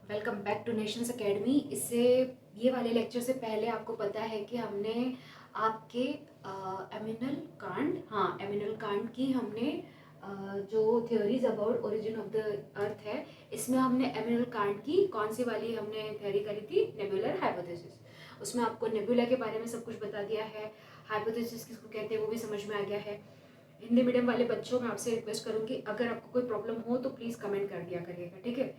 Welcome back two nations academy. इससे ये वाले लेक्चर से पहले आपको पता है कि हमने आपके एमिनल कांट की हमने जो theories about origin of the earth है, इसमें हमने एमिनल कांट की कौन सी वाली हमने थ्योरी करी थी, नेबुलर हाइपोथेसिस। उसमें आपको नेबुला के बारे में सब कुछ बता दिया है, हाइपोथेसिस किसको कहते हैं वो भी समझ में आ गया है। हिंदी मीडियम वाले बच्चों मैं आपसे रिक्वेस्ट करूँगी, अगर आपको कोई प्रॉब्लम हो तो प्लीज़ कमेंट कर दिया करिएगा, ठीक है।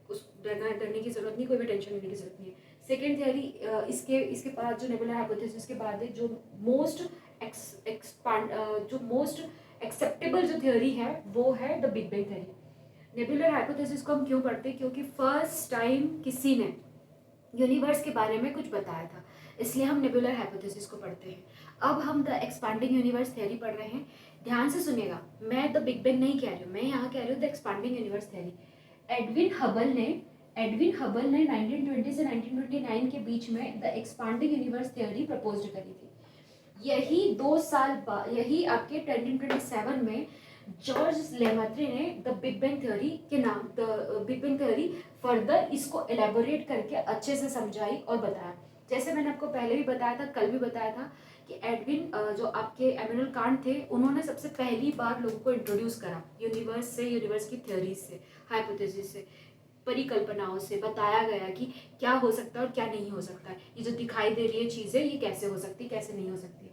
उस डरने की जरूरत नहीं, कोई भी टेंशन लेने की जरूरत नहीं है। सेकेंड थियरी इसके इसके बाद जो नेबुलर हाइपोथेसिस के बाद है, जो मोस्ट एक्सपांड जो मोस्ट एक्सेप्टेबल जो थियरी है वो है the big bang theory. Nebular hypothesis को हम क्यों पढ़ते हैं? क्योंकि फर्स्ट टाइम किसी ने यूनिवर्स के बारे में कुछ बताया था, इसलिए हम नेबुलर हाइपोथेसिस को पढ़ते हैं। अब हम द एक्सपांडिंग यूनिवर्स थ्योरी पढ़ रहे हैं। ध्यान से सुनिएगा, मैं द बिग बैंग नहीं कह रही हूँ, मैं यहाँ कह रही हूँ the expanding universe theory. Edwin Hubble ने 1920 से 1929 के बीच में the expanding universe theory propose करी थी। यही 2 साल बाद, यही आपके 1927 में जॉर्ज लेमेत्रे ने द बिग बैंग थ्योरी के नाम the big bang theory further इसको एलेबोरेट करके अच्छे से समझाई और बताया। जैसे मैंने आपको पहले भी बताया था, कल भी बताया था कि एडविन जो आपके एमिनल कांट थे, उन्होंने सबसे पहली बार लोगों को इंट्रोड्यूस करा यूनिवर्स से, यूनिवर्स की थ्योरीज से, हाइपोथेसिस से, परिकल्पनाओं से बताया गया कि क्या हो सकता है और क्या नहीं हो सकता है। ये जो दिखाई दे रही है चीज़ें, ये कैसे हो सकती, कैसे नहीं हो सकती।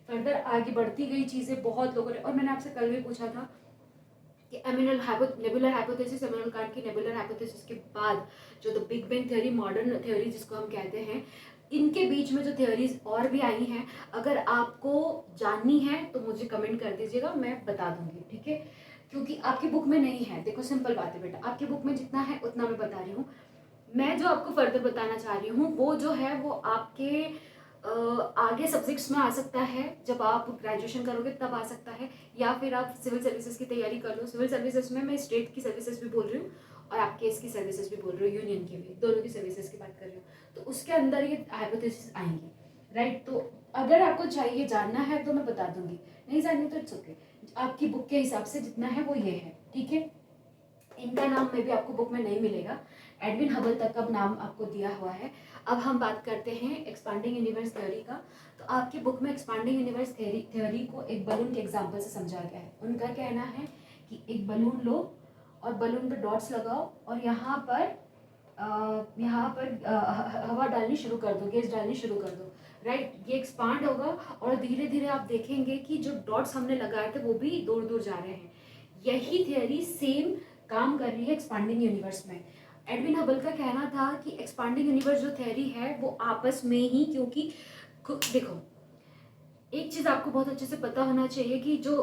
फर्दर आगे बढ़ती गई चीज़ें बहुत लोगों ने, और मैंने आपसे कल भी पूछा था कि नेबुलर हाइपोथेसिस, एमिनल कांट की नेबुलर हाइपोथेसिस के बाद जो the big bang theory, modern theory जिसको हम कहते हैं, इनके बीच में जो थ्योरीज और भी आई हैं, अगर आपको जाननी है तो मुझे कमेंट कर दीजिएगा, मैं बता दूंगी, ठीक है। क्योंकि आपकी बुक में नहीं है, देखो सिंपल बात है बेटा, आपकी बुक में जितना है उतना मैं बता रही हूँ। मैं जो आपको फर्दर बताना चाह रही हूँ वो जो है वो आपके आगे सब्जेक्ट्स में आ सकता है, जब आप ग्रेजुएशन करोगे तब आ सकता है, या फिर आप सिविल सर्विसेज की तैयारी कर लो। सिविल सर्विसेज में मैं स्टेट की सर्विसेज भी बोल रही हूँ और आपके इसकी सर्विसेज भी बोल रही हूँ, यूनियन की भी, दोनों की सर्विसेज की बात कर रही हूँ, तो उसके अंदर ये हाइपोथेसिस आएंगी, राइट। तो अगर आपको चाहिए, जानना है तो मैं बता दूंगी, नहीं जाननी तो इट्स ओके। आपकी बुक के हिसाब से जितना है वो ये है, ठीक है। इनका नाम में भी आपको बुक में नहीं मिलेगा, एडविन हबल तक का नाम आपको दिया हुआ है। अब हम बात करते हैं एक्सपांडिंग यूनिवर्स थ्योरी का। तो आपकी बुक में एक्सपांडिंग यूनिवर्स थ्योरी को एक बलून के एग्जांपल से समझा गया है। उनका कहना है कि एक बलून लो और बलून पे डॉट्स लगाओ और यहाँ पर हवा डालनी शुरू कर दो, गैस डालनी शुरू कर दो, राइट। ये एक्सपांड होगा और धीरे धीरे आप देखेंगे कि जो डॉट्स हमने लगाए थे वो भी दूर दूर जा रहे हैं। यही थियरी सेम काम कर रही है एक्सपांडिंग यूनिवर्स में। एडविन हबल का कहना था कि एक्सपांडिंग यूनिवर्स जो थ्योरी है वो आपस में ही, क्योंकि देखो एक चीज आपको बहुत अच्छे से पता होना चाहिए कि जो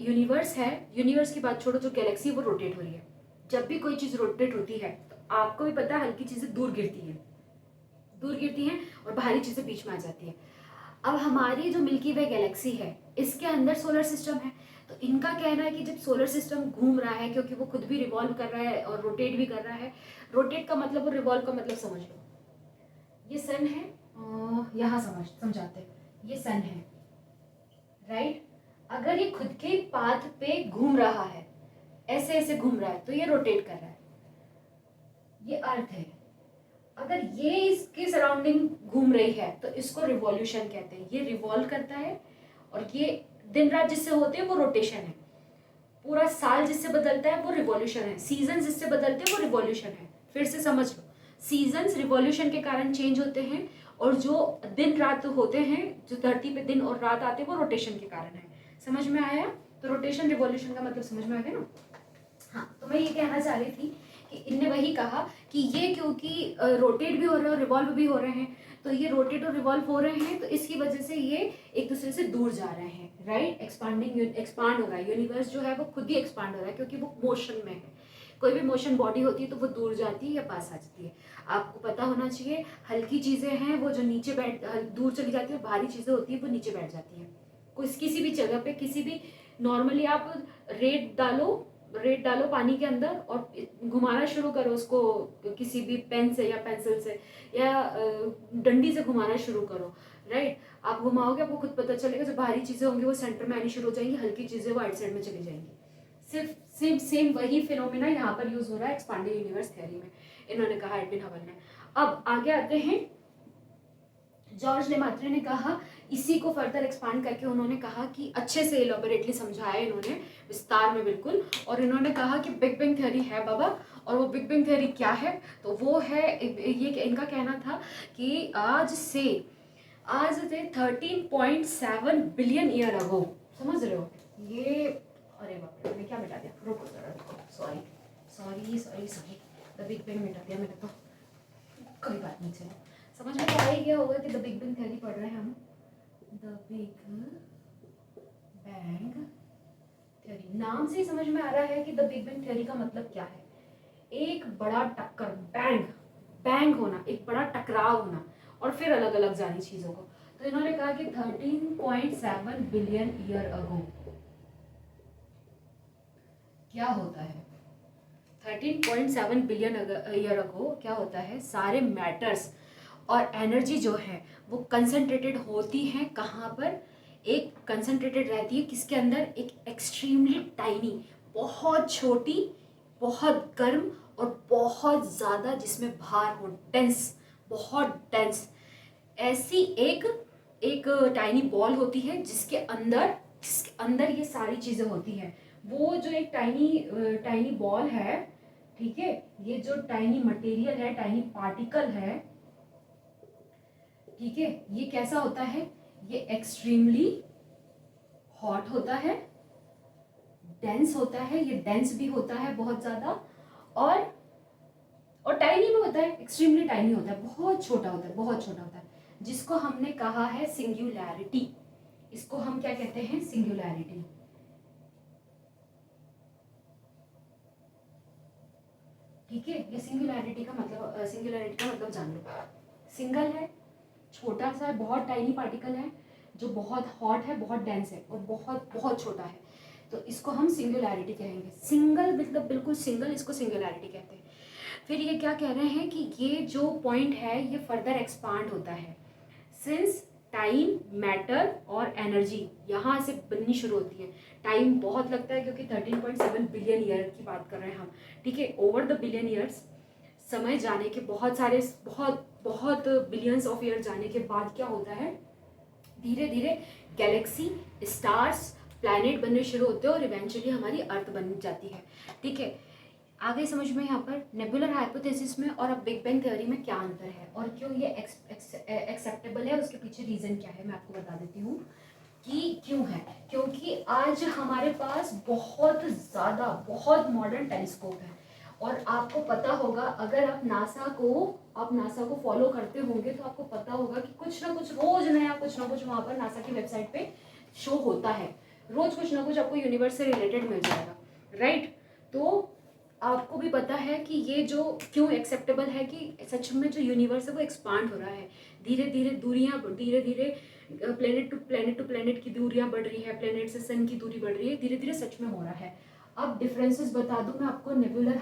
यूनिवर्स है, यूनिवर्स की बात छोड़ो, जो गैलेक्सी वो रोटेट हो रही है। जब भी कोई चीज रोटेट होती है तो आपको भी पता है हल्की चीजें दूर गिरती हैं, दूर गिरती हैं और भारी चीजें बीच में आ जाती है। अब हमारी जो मिल्की वे गैलेक्सी है, इसके अंदर सोलर सिस्टम है। तो इनका कहना है कि जब सोलर सिस्टम घूम रहा है, क्योंकि वो खुद भी रिवॉल्व कर रहा है और रोटेट भी कर रहा है, रोटेट का मतलब और रिवॉल्व का मतलब समझ लो। ये सन है, यहाँ समझाते हैं, ये सन है, राइट। अगर ये खुद के पाथ पे घूम रहा है, ऐसे ऐसे घूम रहा है, तो ये रोटेट कर रहा है। ये अर्थ है, अगर ये इसके सराउंडिंग घूम रही है तो इसको रिवॉल्यूशन कहते हैं। ये रिवॉल्व करता है और ये दिन रात जिससे होते हैं वो रोटेशन है। पूरा साल जिससे बदलता है वो रिवॉल्यूशन है। सीजन जिससे बदलते हैं वो रिवॉल्यूशन है। फिर से समझ लो, सीजन्स रिवॉल्यूशन के कारण चेंज होते हैं और जो दिन रात होते हैं, जो धरती पे दिन और रात आते हैं, वो रोटेशन के कारण है। समझ में आया? तो रोटेशन रिवॉल्यूशन का मतलब समझ में आ गया ना। हाँ, तो मैं ये कहना चाह रही थी कि इनने वही कहा कि ये क्योंकि रोटेट भी हो रहे हैं और रिवॉल्व भी हो रहे हैं, तो ये रोटेट और रिवॉल्व हो रहे हैं तो इसकी वजह से ये एक दूसरे से दूर जा रहे हैं, राइट। एक्सपांड हो रहा है यूनिवर्स, जो है वो खुद ही एक्सपांड हो रहा है, क्योंकि वो मोशन में है। कोई भी मोशन बॉडी होती है तो वो दूर जाती है या पास आ जाती है। आपको पता होना चाहिए, हल्की चीजें हैं वो जो नीचे दूर चली जाती है, और भारी चीजें होती है वो नीचे बैठ जाती है। किसी भी जगह पे, किसी भी, नॉर्मली आप रेत डालो पानी के अंदर और घुमाना शुरू करो उसको, किसी भी पेन से या पेंसिल से या डंडी से घुमाना शुरू करो, राइट। आप घुमाओगे, आपको खुद पता चलेगा जो भारी चीजें होंगी वो सेंटर में आनी शुरू हो जाएंगी, हल्की चीजें वो आउट साइड में चली जाएंगी। सिर्फ सेम सेम वही फिनोमिना यहाँ पर यूज हो रहा है एक्सपांडिंग यूनिवर्स थ्योरी में। इन्होंने कहा एडविन हबल ने। अब आगे आते हैं, जॉर्ज लेमात्रे ने कहा, इसी को फर्दर एक्सपांड करके उन्होंने कहा कि अच्छे से इलॉबरेटली समझाया इन्होंने विस्तार में बिल्कुल, और इन्होंने कहा कि बिग बैंग थ्योरी है बाबा। और वो बिग बैंग थ्योरी क्या है, तो वो है, ये इनका कहना था कि आज से 13.7 बिलियन ईयर अगो, समझ रहे हो ये, अरे बाप रे मैंने क्या मिटा दिया, रुको जरा रुको, sorry sorry sorry sorry, the big bang मिटा दिया मैंने तो, कोई बात नहीं, चलो समझ में तो आ ही गया होगा कि द बिग बैंग थ्योरी पढ़ रहे हैं हम। द बिग बैंग थ्योरी, नाम से ही समझ में आ रहा है कि द बिग बैंग थ्योरी का मतलब क्या है, एक बड़ा टक्कर, बैंग बैंग होना, एक बड़ा टकराव होना, और फिर अलग अलग जानी चीजों को। तो इन्होंने कहा कि 13.7 बिलियन ईयर अगो क्या होता है, 13.7 बिलियन ईयर अगो क्या होता है, सारे मैटर्स और एनर्जी जो है वो कंसंट्रेटेड होती है कहाँ पर, एक कंसंट्रेटेड रहती है किसके अंदर, एक एक्सट्रीमली टाइनी, बहुत छोटी, बहुत गर्म और बहुत ज़्यादा जिसमें भार हो, डेंस, बहुत डेंस, ऐसी एक एक टाइनी बॉल होती है जिसके अंदर ये सारी चीज़ें होती हैं। वो जो एक टाइनी बॉल है, ठीक है, ये जो टाइनी मटेरियल है, टाइनी पार्टिकल है, ठीक है, ये कैसा होता है, ये एक्सट्रीमली हॉट होता है, डेंस होता है, ये डेंस भी होता है बहुत ज्यादा, और टाइनी भी होता है, एक्सट्रीमली टाइनी होता है, बहुत छोटा होता है, बहुत छोटा होता है, जिसको हमने कहा है सिंगुलैरिटी। इसको हम क्या कहते हैं, सिंगुलैरिटी। ठीक है, ये सिंगुलैरिटी का मतलब जान लो, सिंगल है, छोटा सा है, बहुत टाइनी पार्टिकल है, जो बहुत हॉट है, बहुत डेंस है और बहुत बहुत छोटा है, तो इसको हम सिंगुलैरिटी कहेंगे। सिंगल मतलब बिल्कुल सिंगल, इसको सिंगुलैरिटी कहते हैं। फिर ये क्या कह रहे हैं कि ये जो पॉइंट है ये फर्दर एक्सपांड होता है, सिंस टाइम, मैटर और एनर्जी यहाँ से बननी शुरू होती है। टाइम बहुत लगता है क्योंकि 13.7 बिलियन ईयर की बात कर रहे हैं हम, ठीक है, ओवर द बिलियन ईयर्स, समय जाने के बहुत बहुत बिलियंस ऑफ ईयर जाने के बाद क्या होता है, धीरे धीरे गैलेक्सी, स्टार्स, प्लैनेट बनने शुरू होते हैं और इवेंचुअली हमारी अर्थ बन जाती है। ठीक है, आगे समझ में यहाँ पर नेबुलर हाइपोथेसिस में और अब बिग बैंग थ्योरी में क्या अंतर है और क्यों ये एक्सेप्टेबल है, उसके पीछे रीज़न क्या है मैं आपको बता देती हूँ कि क्यों है। क्योंकि आज हमारे पास बहुत मॉडर्न टेलीस्कोप है, और आपको पता होगा, अगर आप नासा को फॉलो करते होंगे तो आपको पता होगा कि कुछ ना कुछ रोज नया, कुछ ना कुछ वहाँ पर नासा की वेबसाइट पे शो होता है, रोज कुछ ना कुछ आपको यूनिवर्स से रिलेटेड मिल जाएगा, राइट। तो आपको भी पता है कि ये जो क्यों एक्सेप्टेबल है कि सच में जो यूनिवर्स है वो एक्सपांड हो रहा है, धीरे धीरे दूरियां, धीरे धीरे प्लेनेट टू प्लेनेट की दूरियां बढ़ रही है, प्लेनेट से सन की दूरी बढ़ रही है, धीरे धीरे सच में हो रहा है। अब डिफरेंसेस बता दूं मैं आपको नेबुलर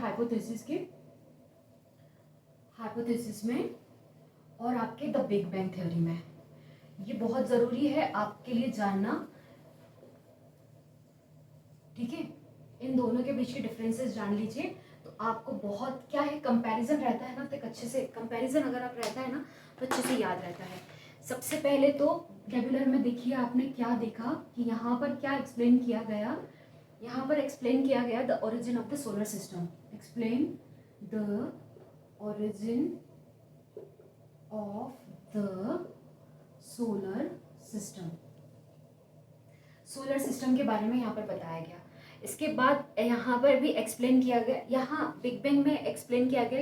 हाइपोथेसिस में और आपके द बिग बैंग थ्योरी में। ये बहुत ज़रूरी है आपके लिए जानना, ठीक है, इन दोनों के बीच के डिफरेंसेस जान लीजिए तो आपको बहुत क्या है, कंपैरिजन रहता है ना, तो एक अच्छे से कंपैरिजन अगर आप रहता है ना तो अच्छे से याद रहता है। सबसे पहले तो नेबुलर में देखिए आपने क्या देखा कि यहाँ पर क्या एक्सप्लेन किया गया, यहाँ पर एक्सप्लेन किया गया the origin of the solar system, explain the origin of the solar system के बारे में यहाँ पर बताया गया। इसके बाद यहाँ पर भी एक्सप्लेन किया गया, यहाँ बिग बैंग में एक्सप्लेन किया गया,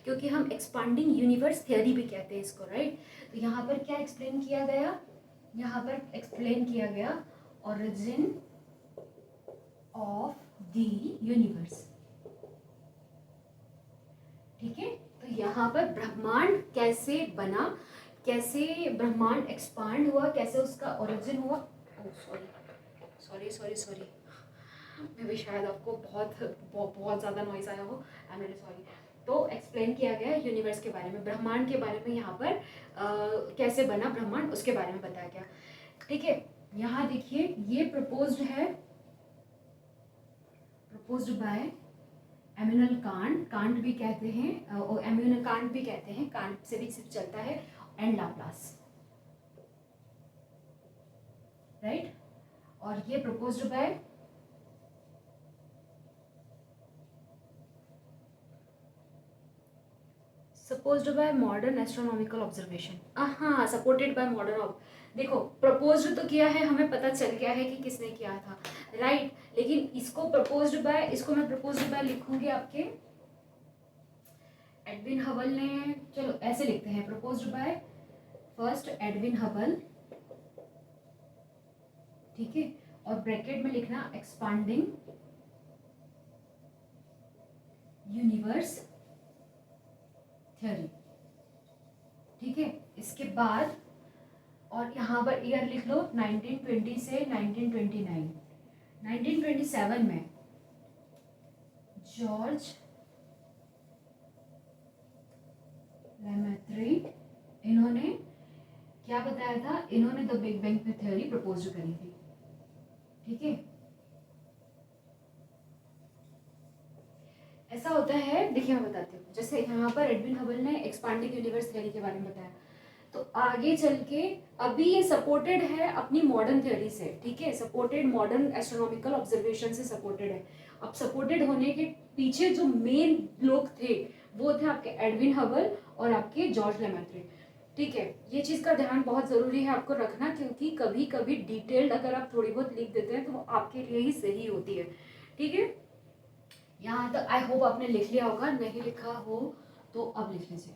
क्योंकि हम एक्सपांडिंग यूनिवर्स थियरी भी कहते हैं इसको, राइट। तो यहाँ पर क्या एक्सप्लेन किया गया, यहाँ पर एक्सप्लेन किया गया ओरिजिन ऑफ द यूनिवर्स, ठीक है। तो यहाँ पर ब्रह्मांड कैसे बना, कैसे ब्रह्मांड एक्सपांड हुआ, कैसे उसका ओरिजिन हुआ, सॉरी मे भी शायद आपको बहुत ज़्यादा नॉइस आया हो, आई एम रियली सॉरी। तो एक्सप्लेन किया गया यूनिवर्स के बारे में, ब्रह्मांड के बारे में, यहाँ पर कैसे बना ब्रह्मांड उसके बारे में बताया गया, ठीक है। यहाँ देखिए ये प्रपोज्ड बाय एम्यूनल कांट, कांट भी कहते हैं, एम्यूनल कांट भी कहते हैं, कांट से भी सिर्फ चलता है, एंड लाप्लास, राइट। और ये proposed by supposed bye modern astronomical observation, हाँ सपोर्टेड बाय मॉडर्न, देखो प्रपोज्ड तो किया है, हमें पता चल गया है कि किसने किया था, राइट। लेकिन इसको प्रपोज्ड बाय, इसको मैं प्रपोज्ड बाय लिखूंगी आपके एडविन हबल ने, चलो ऐसे लिखते हैं, proposed by first Edwin Hubble, ठीक है, और ब्रैकेट में लिखना एक्सपांडिंग यूनिवर्स थ्योरी, ठीक है। इसके बाद और यहाँ पर ईयर लिख लो 1920 से 1929। 1927 में जॉर्ज लेमेत्री, इन्होंने क्या बताया था, इन्होंने the big bang theory propose करी थी, ठीक है। ऐसा होता है, देखिए मैं बताती हूँ, जैसे यहाँ पर एडविन हबल ने एक्सपांडिंग यूनिवर्स थ्योरी के बारे में बताया, तो आगे चल के अभी ये सपोर्टेड है अपनी मॉडर्न थ्योरी से, ठीक है, सपोर्टेड मॉडर्न एस्ट्रोनॉमिकल ऑब्जर्वेशन से सपोर्टेड है। अब सपोर्टेड होने के पीछे जो मेन लोग थे वो थे आपके एडविन हबल और आपके जॉर्ज लेमेत्री, ठीक है। ये चीज़ का ध्यान बहुत ज़रूरी है आपको रखना, क्योंकि कभी कभी डिटेल्ड अगर आप थोड़ी बहुत लिख देते हैं तो वो आपके लिए ही सही होती है, ठीक है। यहाँ तक आई होप आपने लिख लिया होगा, नहीं लिखा हो तो अब लिख लीजिए,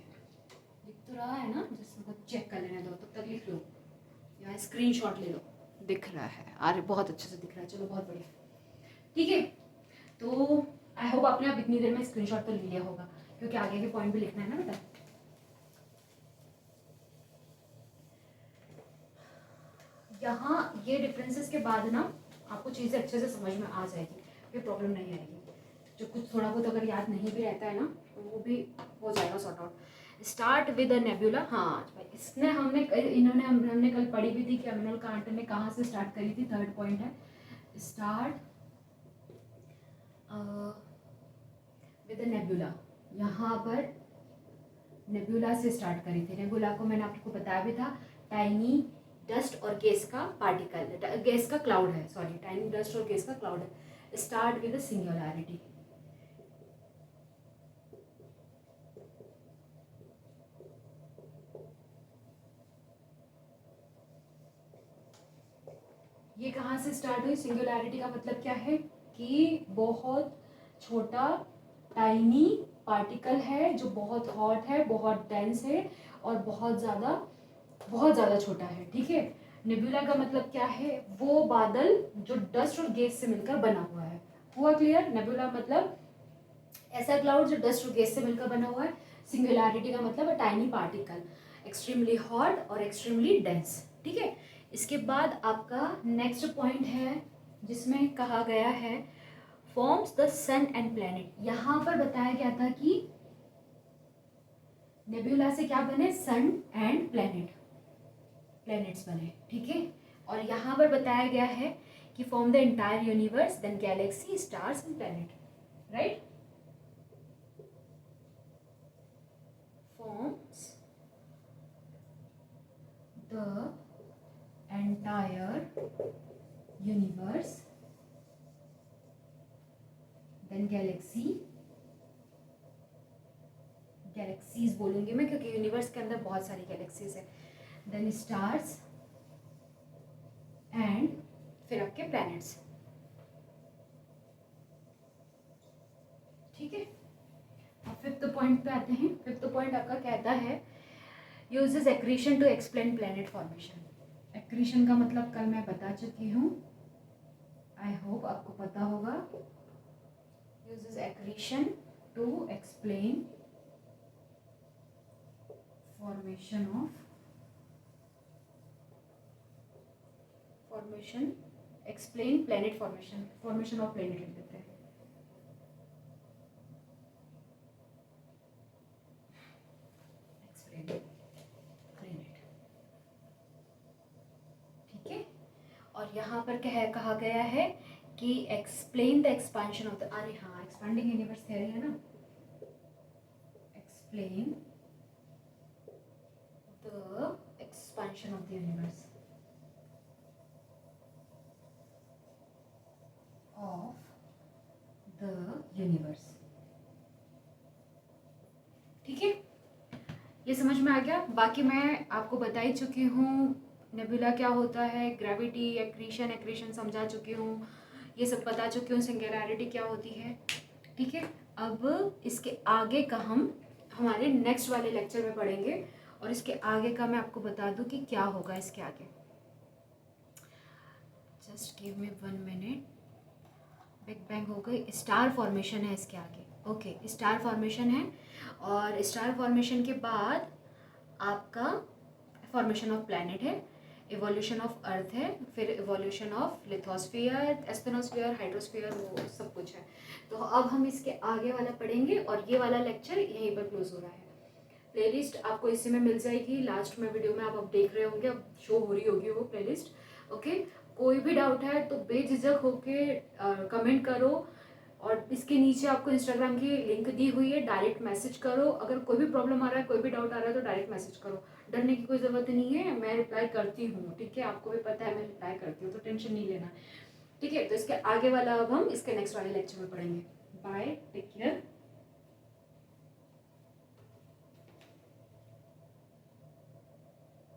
लिख तो रहा है ना, जिसको चेक कर लेने दो, तब तक लिख लो या स्क्रीनशॉट ले लो, दिख रहा है, अरे बहुत अच्छे से दिख रहा है, चलो बहुत बढ़िया, ठीक है। तो आई होप आपने अब इतनी देर में स्क्रीनशॉट तो ले लिया होगा, क्योंकि आगे के पॉइंट भी लिखना है ना बेटा। यहाँ ये डिफरेंसेस के बाद ना आपको चीज़ें अच्छे से समझ में आ जाएगी, कोई प्रॉब्लम नहीं आएगी, जो कुछ थोड़ा बहुत अगर याद नहीं भी रहता है ना तो वो भी हो जाएगा sort out. Start with a nebula, हाँ भाई इसने हमने कल पढ़ी भी थी कि एम्यूनल कांट ने कहाँ से स्टार्ट करी थी, थर्ड पॉइंट है स्टार्ट विद अ नेबुला, यहाँ पर नेबुला से स्टार्ट करी थी। नेबुला को मैंने आपको बताया भी था, टाइनी डस्ट और गैस का पार्टिकल, गैस का क्लाउड है, सॉरी टाइनी डस्ट और गैस का क्लाउड है। स्टार्ट विद अ सिंगुलैरिटी, ये कहाँ से स्टार्ट हुई, सिंगुलैरिटी का मतलब क्या है कि बहुत छोटा टाइनी पार्टिकल है जो बहुत हॉट है, बहुत डेंस है और बहुत ज़्यादा छोटा है, ठीक है। नेबुला का मतलब क्या है, वो बादल जो डस्ट और गैस से मिलकर बना हुआ है, हुआ क्लियर। नेबुला मतलब ऐसा क्लाउड जो डस्ट और गैस से मिलकर बना हुआ है। सिंगुलैरिटी का मतलब a tiny particle, extremely hot और एक्सट्रीमली डेंस, ठीक है। इसके बाद आपका नेक्स्ट पॉइंट है जिसमें कहा गया है forms the sun and planet. यहाँ पर बताया गया था कि नेबुला से क्या बने, सन एंड प्लैनेट्स बने, ठीक है। और यहाँ पर बताया गया है कि form the entire universe, then galaxy, stars and planet, right. Forms the entire universe, then galaxies बोलूंगी मैं क्योंकि यूनिवर्स के अंदर बहुत सारी गैलेक्सीज है, देन स्टार्स एंड फिर आपके प्लैनेट्स, ठीक है। अब फिफ्थ पॉइंट पे आते हैं। फिफ्थ पॉइंट आपका कहता है uses accretion to explain planet formation. Accretion का मतलब कल मैं बता चुकी हूँ, आई होप आपको पता होगा। Uses accretion to explain explain planet formation of planet लिख देते हैं। एक्सप्लेन प्लैनेट, ठीक है। और यहाँ पर क्या है, कहा गया है कि explain the expansion of the, अरे हाँ एक्सपेंडिंग यूनिवर्स थियरी है ना, explain the expansion of the universe of the universe. ठीक है, ये समझ में आ गया। बाकी मैं आपको बता ही चुकी हूँ नेबुला क्या होता है, ग्रेविटी, एक्रीशन, एक्रीशन समझा चुकी हूँ, ये सब बता चुकी हूँ, सिंगुलैरिटी क्या होती है। ठीक है, अब इसके आगे का हम हमारे नेक्स्ट वाले लेक्चर में पढ़ेंगे, और इसके आगे का मैं आपको बता दूँ कि क्या होगा इसके आगे। Just give me 1 minute. Big bang हो गई, स्टार फॉर्मेशन है इसके आगे। ओके, स्टार फॉर्मेशन है, और स्टार फॉर्मेशन के बाद आपका फॉर्मेशन ऑफ प्लैनेट है, इवोल्यूशन ऑफ अर्थ है, फिर evolution of lithosphere, asthenosphere, hydrosphere, वो सब कुछ है। तो अब हम इसके आगे वाला पढ़ेंगे, और ये वाला लेक्चर यहीं पर क्लोज हो रहा है। प्लेलिस्ट आपको इसी में मिल जाएगी, लास्ट में वीडियो में आप अब देख रहे होंगे, अब शो हो रही होगी वो प्लेलिस्ट। ओके, कोई भी डाउट है तो बेझिझक होके कमेंट करो, और इसके नीचे आपको इंस्टाग्राम की लिंक दी हुई है, डायरेक्ट मैसेज करो। अगर कोई भी प्रॉब्लम आ रहा है, कोई भी डाउट आ रहा है तो डायरेक्ट मैसेज करो, डरने की कोई ज़रूरत नहीं है, मैं रिप्लाई करती हूँ। ठीक है, आपको भी पता है मैं रिप्लाई करती हूँ, तो टेंशन नहीं लेना। ठीक है, तो इसके आगे वाला अब हम इसके नेक्स्ट वाले लेक्चर में पढ़ेंगे। Bye, take care.